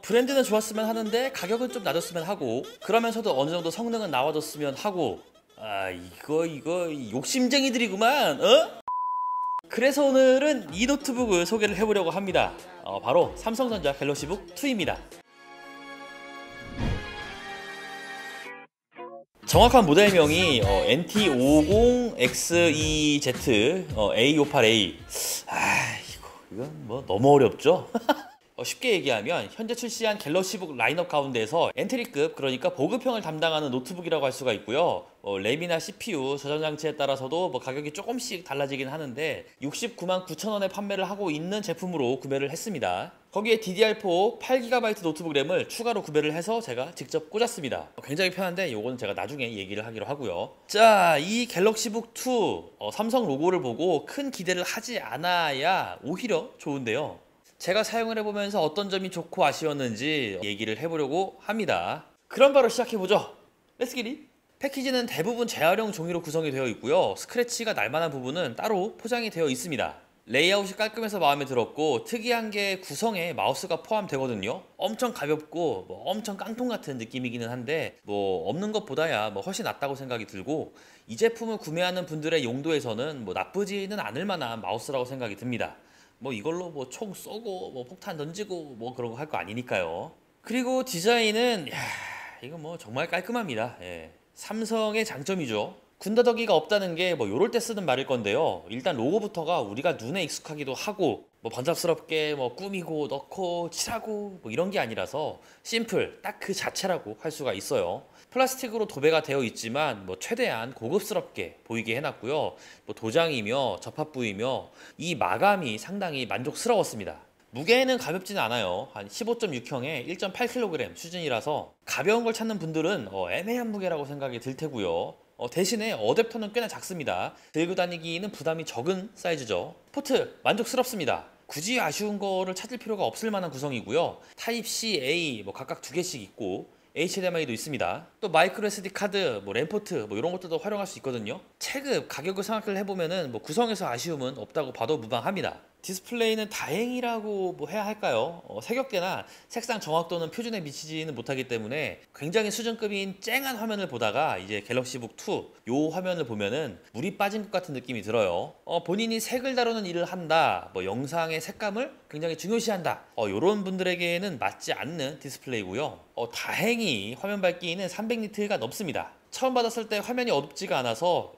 브랜드는 좋았으면 하는데 가격은 좀 낮았으면 하고, 그러면서도 어느 정도 성능은 나와줬으면 하고. 아, 이거 욕심쟁이들이구만. 어? 그래서 오늘은 이 노트북을 소개를 해보려고 합니다. 바로 삼성전자 갤럭시북 2입니다. 정확한 모델명이 NT50XEZ A58A. 이건 뭐 너무 어렵죠? 쉽게 얘기하면 현재 출시한 갤럭시북 라인업 가운데에서 엔트리급, 그러니까 보급형을 담당하는 노트북이라고 할 수가 있고요. 램이나 CPU, 저장장치에 따라서도 가격이 조금씩 달라지긴 하는데 69만 9천 원에 판매를 하고 있는 제품으로 구매를 했습니다. 거기에 DDR4 8GB 노트북 램을 추가로 구매를 해서 제가 직접 꽂았습니다. 굉장히 편한데 요거는 제가 나중에 얘기를 하기로 하고요. 자, 이 갤럭시북 2 삼성 로고를 보고 큰 기대를 하지 않아야 오히려 좋은데요. 제가 사용을 해보면서 어떤 점이 좋고 아쉬웠는지 얘기를 해보려고 합니다. 그럼 바로 시작해보죠. 렛츠 기릿! 패키지는 대부분 재활용 종이로 구성이 되어 있고요. 스크래치가 날만한 부분은 따로 포장이 되어 있습니다. 레이아웃이 깔끔해서 마음에 들었고, 특이한 게 구성에 마우스가 포함되거든요. 엄청 가볍고 엄청 깡통 같은 느낌이기는 한데 없는 것보다야 훨씬 낫다고 생각이 들고, 이 제품을 구매하는 분들의 용도에서는 나쁘지는 않을 만한 마우스라고 생각이 듭니다. 이걸로 총 쏘고 폭탄 던지고 그런 거 할 거 아니니까요. 그리고 디자인은 이거 정말 깔끔합니다. 예. 삼성의 장점이죠. 군더더기가 없다는 게 요럴 때 쓰는 말일 건데요. 일단 로고부터가 우리가 눈에 익숙하기도 하고 번잡스럽게 꾸미고 넣고 칠하고 이런 게 아니라서 심플, 딱 그 자체라고 할 수가 있어요. 플라스틱으로 도배가 되어 있지만 최대한 고급스럽게 보이게 해놨고요. 도장이며 접합 부위며 이 마감이 상당히 만족스러웠습니다. 무게는 가볍지는 않아요. 한 15.6형에 1.8kg 수준이라서 가벼운 걸 찾는 분들은 애매한 무게라고 생각이 들 테고요. 대신에 어댑터는 꽤나 작습니다. 들고 다니기는 부담이 적은 사이즈죠. 포트 만족스럽습니다. 굳이 아쉬운 거를 찾을 필요가 없을 만한 구성이고요. 타입C, A 각각 2개씩 있고 HDMI도 있습니다. 또 마이크로 SD 카드, 램포트 이런 것들도 활용할 수 있거든요. 체급, 가격을 생각을 해보면은 구성에서 아쉬움은 없다고 봐도 무방합니다. 디스플레이는 다행이라고 해야 할까요? 색역대나 색상 정확도는 표준에 미치지는 못하기 때문에 굉장히 수준급인 쨍한 화면을 보다가 이제 갤럭시북 2 요 화면을 보면은 물이 빠진 것 같은 느낌이 들어요. 본인이 색을 다루는 일을 한다, 영상의 색감을 굉장히 중요시한다, 요런 분들에게는 맞지 않는 디스플레이고요. 다행히 화면 밝기는 300니트가 넘습니다. 처음 받았을 때 화면이 어둡지가 않아서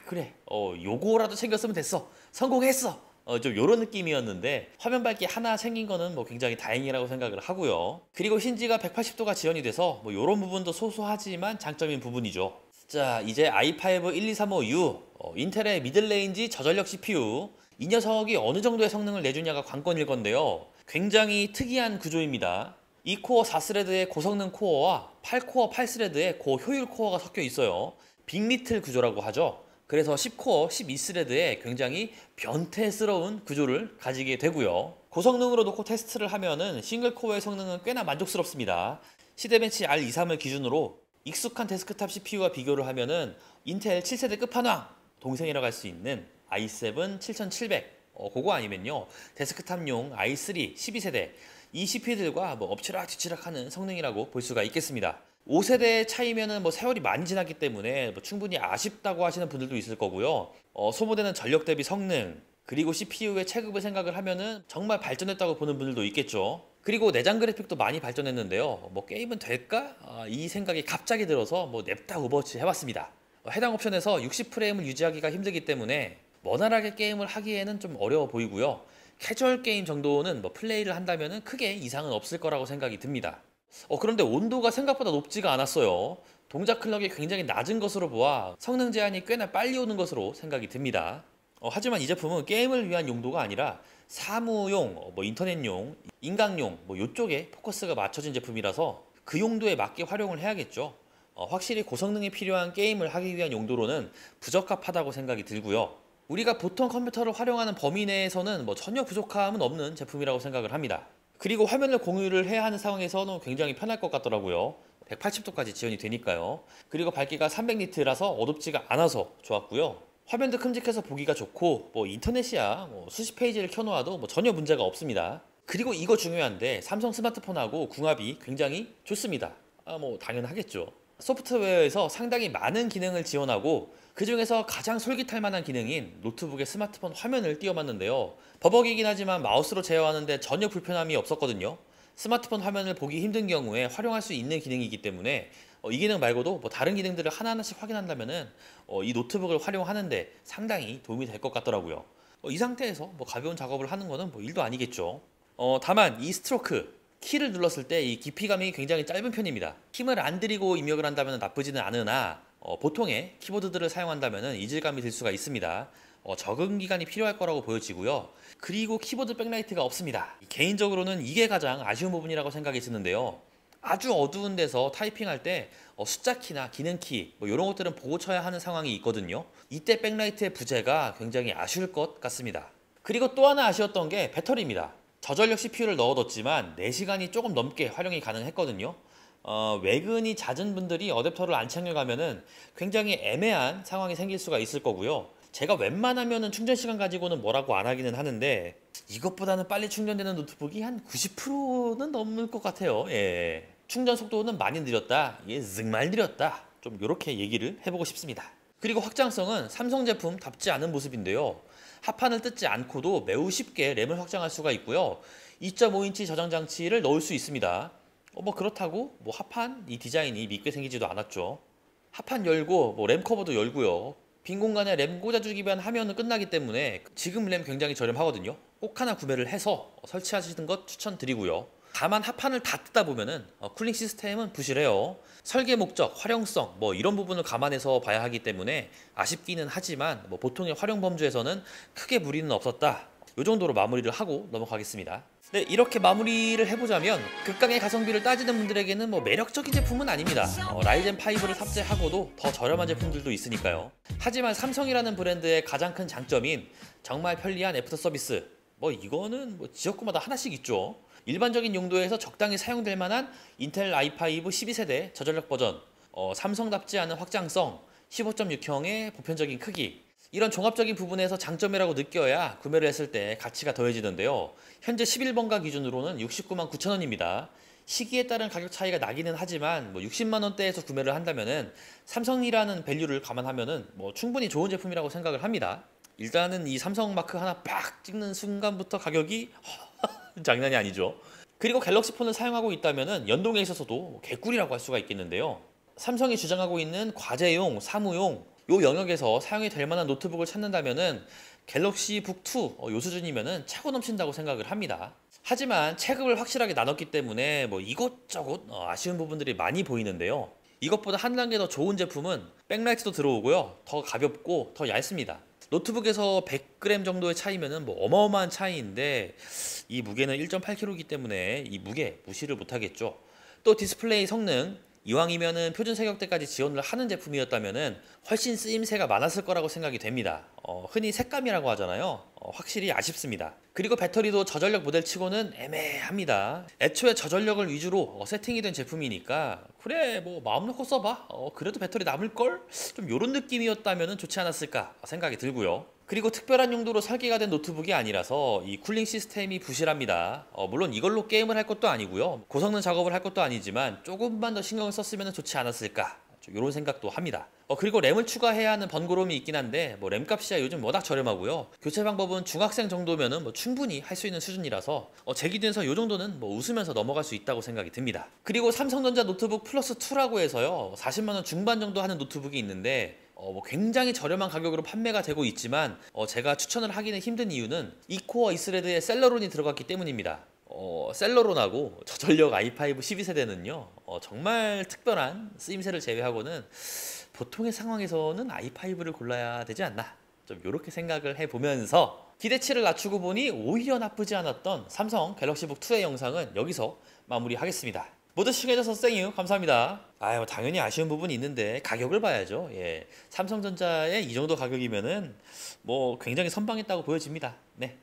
그래 요거라도 챙겼으면 됐어, 성공했어, 좀 요런 느낌이었는데 화면 밝기 하나 생긴 거는 굉장히 다행이라고 생각을 하고요. 그리고 힌지가 180도가 지원이 돼서 요런 부분도 소소하지만 장점인 부분이죠. 자, 이제 i5 12355U 인텔의 미들레인지 저전력 CPU, 이 녀석이 어느 정도의 성능을 내주냐가 관건일 건데요. 굉장히 특이한 구조입니다. 2코어 4스레드의 고성능 코어와 8코어 8스레드의 고효율 코어가 섞여 있어요. 빅리틀 구조라고 하죠. 그래서 10코어 12스레드의 굉장히 변태스러운 구조를 가지게 되고요. 고성능으로 놓고 테스트를 하면은 싱글코어의 성능은 꽤나 만족스럽습니다. 시대벤치 R23을 기준으로 익숙한 데스크탑 CPU와 비교를 하면은 인텔 7세대 끝판왕, 동생이라고 할 수 있는 i7 7700, 그거 아니면요 데스크탑용 i3 12세대, 이 CPU들과 엎치락 뒤치락 하는 성능이라고 볼 수가 있겠습니다. 5세대 차이면은 세월이 많이 지났기 때문에 충분히 아쉽다고 하시는 분들도 있을 거고요. 소모되는 전력 대비 성능, 그리고 CPU의 체급을 생각을 하면은 정말 발전했다고 보는 분들도 있겠죠. 그리고 내장 그래픽도 많이 발전했는데요. 게임은 될까? 이 생각이 갑자기 들어서 냅다 오버워치 해봤습니다. 해당 옵션에서 60프레임을 유지하기가 힘들기 때문에 원활하게 게임을 하기에는 좀 어려워 보이고요. 캐주얼 게임 정도는 플레이를 한다면은 크게 이상은 없을 거라고 생각이 듭니다. 그런데 온도가 생각보다 높지가 않았어요. 동작 클럭이 굉장히 낮은 것으로 보아 성능 제한이 꽤나 빨리 오는 것으로 생각이 듭니다. 하지만 이 제품은 게임을 위한 용도가 아니라 사무용, 인터넷용, 인강용 요쪽에 포커스가 맞춰진 제품이라서 그 용도에 맞게 활용을 해야겠죠. 확실히 고성능이 필요한 게임을 하기 위한 용도로는 부적합하다고 생각이 들고요. 우리가 보통 컴퓨터를 활용하는 범위 내에서는 전혀 부족함은 없는 제품이라고 생각을 합니다. 그리고 화면을 공유를 해야 하는 상황에서는 굉장히 편할 것 같더라고요. 180도까지 지원이 되니까요. 그리고 밝기가 300니트라서 어둡지가 않아서 좋았고요. 화면도 큼직해서 보기가 좋고 인터넷이야 수십 페이지를 켜놓아도 전혀 문제가 없습니다. 그리고 이거 중요한데 삼성 스마트폰하고 궁합이 굉장히 좋습니다. 뭐 당연하겠죠. 소프트웨어에서 상당히 많은 기능을 지원하고 그 중에서 가장 솔깃할 만한 기능인 노트북의 스마트폰 화면을 띄워봤는데요. 버벅이긴 하지만 마우스로 제어하는데 전혀 불편함이 없었거든요. 스마트폰 화면을 보기 힘든 경우에 활용할 수 있는 기능이기 때문에 이 기능 말고도 뭐 다른 기능들을 하나하나씩 확인한다면은 이 노트북을 활용하는데 상당히 도움이 될 것 같더라고요. 이 상태에서 뭐 가벼운 작업을 하는 거는 뭐 일도 아니겠죠. 다만 이 스트로크 키를 눌렀을 때 이 깊이감이 굉장히 짧은 편입니다. 힘을 안 들이고 입력을 한다면 나쁘지는 않으나 보통의 키보드들을 사용한다면 이질감이 들 수가 있습니다. 적응 기간이 필요할 거라고 보여지고요. 그리고 키보드 백라이트가 없습니다. 개인적으로는 이게 가장 아쉬운 부분이라고 생각이 드는데요. 아주 어두운 데서 타이핑할 때 숫자 키나 기능 키 뭐 이런 것들은 보고 쳐야 하는 상황이 있거든요. 이때 백라이트의 부재가 굉장히 아쉬울 것 같습니다. 그리고 또 하나 아쉬웠던 게 배터리입니다. 저전력 CPU를 넣어뒀지만 4시간이 조금 넘게 활용이 가능했거든요. 외근이 잦은 분들이 어댑터를 안 챙겨가면은 굉장히 애매한 상황이 생길 수가 있을 거고요. 제가 웬만하면은 충전 시간 가지고는 뭐라고 안 하기는 하는데 이것보다는 빨리 충전되는 노트북이 한 90%는 넘을 것 같아요. 예. 충전 속도는 많이 느렸다. 이게 정말 느렸다. 좀 이렇게 얘기를 해보고 싶습니다. 그리고 확장성은 삼성 제품답지 않은 모습인데요. 합판을 뜯지 않고도 매우 쉽게 램을 확장할 수가 있고요. 2.5인치 저장 장치를 넣을 수 있습니다. 뭐 그렇다고 뭐 합판 이 디자인이 밉게 생기지도 않았죠. 합판 열고 뭐 램 커버도 열고요. 빈 공간에 램 꽂아주기만 하면 끝나기 때문에 지금 램 굉장히 저렴하거든요. 꼭 하나 구매를 해서 설치하시는 것 추천드리고요. 다만 합판을 다 뜯다 보면은 쿨링 시스템은 부실해요. 설계 목적, 활용성 뭐 이런 부분을 감안해서 봐야 하기 때문에 아쉽기는 하지만 뭐 보통의 활용 범주에서는 크게 무리는 없었다. 이 정도로 마무리를 하고 넘어가겠습니다. 네, 이렇게 마무리를 해보자면 극강의 가성비를 따지는 분들에게는 뭐 매력적인 제품은 아닙니다. 라이젠 5를 탑재하고도 더 저렴한 제품들도 있으니까요. 하지만 삼성이라는 브랜드의 가장 큰 장점인 정말 편리한 애프터 서비스, 뭐 이거는 뭐 지역구마다 하나씩 있죠. 일반적인 용도에서 적당히 사용될 만한 인텔 i5 12세대 저전력 버전, 삼성답지 않은 확장성, 15.6형의 보편적인 크기, 이런 종합적인 부분에서 장점이라고 느껴야 구매를 했을 때 가치가 더해지는데요. 현재 11번가 기준으로는 69만 9천 원입니다. 시기에 따른 가격 차이가 나기는 하지만 뭐 60만 원대에서 구매를 한다면은 삼성이라는 밸류를 감안하면은 뭐 충분히 좋은 제품이라고 생각을 합니다. 일단은 이 삼성 마크 하나 빡 찍는 순간부터 가격이 장난이 아니죠. 그리고 갤럭시 폰을 사용하고 있다면은 연동에 있어서도 개꿀이라고 할 수가 있겠는데요. 삼성이 주장하고 있는 과제용, 사무용 요 영역에서 사용이 될 만한 노트북을 찾는다면은 갤럭시 북2 요 수준이면은 차고 넘친다고 생각을 합니다. 하지만 체급을 확실하게 나눴기 때문에 뭐 이것저것 아쉬운 부분들이 많이 보이는데요. 이것보다 한 단계 더 좋은 제품은 백라이트도 들어오고요. 더 가볍고 더 얇습니다. 노트북에서 100g 정도의 차이면은 뭐 어마어마한 차이인데 이 무게는 1.8kg이기 때문에 이 무게 무시를 못하겠죠. 또 디스플레이 성능 이왕이면은 표준 색역대까지 지원을 하는 제품이었다면은 훨씬 쓰임새가 많았을 거라고 생각이 됩니다. 흔히 색감이라고 하잖아요. 확실히 아쉽습니다. 그리고 배터리도 저전력 모델치고는 애매합니다. 애초에 저전력을 위주로 세팅이 된 제품이니까 그래 뭐 마음 놓고 써봐. 그래도 배터리 남을걸? 좀 요런 느낌이었다면 좋지 않았을까 생각이 들고요. 그리고 특별한 용도로 설계가 된 노트북이 아니라서 이 쿨링 시스템이 부실합니다. 물론 이걸로 게임을 할 것도 아니고요. 고성능 작업을 할 것도 아니지만 조금만 더 신경을 썼으면 좋지 않았을까 이런 생각도 합니다. 그리고 램을 추가해야 하는 번거로움이 있긴 한데 뭐 램값이야 요즘 워낙 저렴하고요. 교체 방법은 중학생 정도면은 뭐 충분히 할 수 있는 수준이라서 제 기준에서 요 정도는 뭐 웃으면서 넘어갈 수 있다고 생각이 듭니다. 그리고 삼성전자 노트북 플러스 2라고 해서요 40만 원 중반 정도 하는 노트북이 있는데 뭐 굉장히 저렴한 가격으로 판매가 되고 있지만 제가 추천을 하기는 힘든 이유는 이코어 이스레드에 셀러론이 들어갔기 때문입니다. 셀러론하고 저전력 i5 12세대는요 정말 특별한 쓰임새를 제외하고는 보통의 상황에서는 i5를 골라야 되지 않나 좀 이렇게 생각을 해보면서 기대치를 낮추고 보니 오히려 나쁘지 않았던 삼성 갤럭시북 2의 영상은 여기서 마무리하겠습니다. 모두 시청해주셔서 땡유 감사합니다. 아유 당연히 아쉬운 부분이 있는데 가격을 봐야죠. 예, 삼성전자의 이 정도 가격이면은 뭐 굉장히 선방했다고 보여집니다. 네.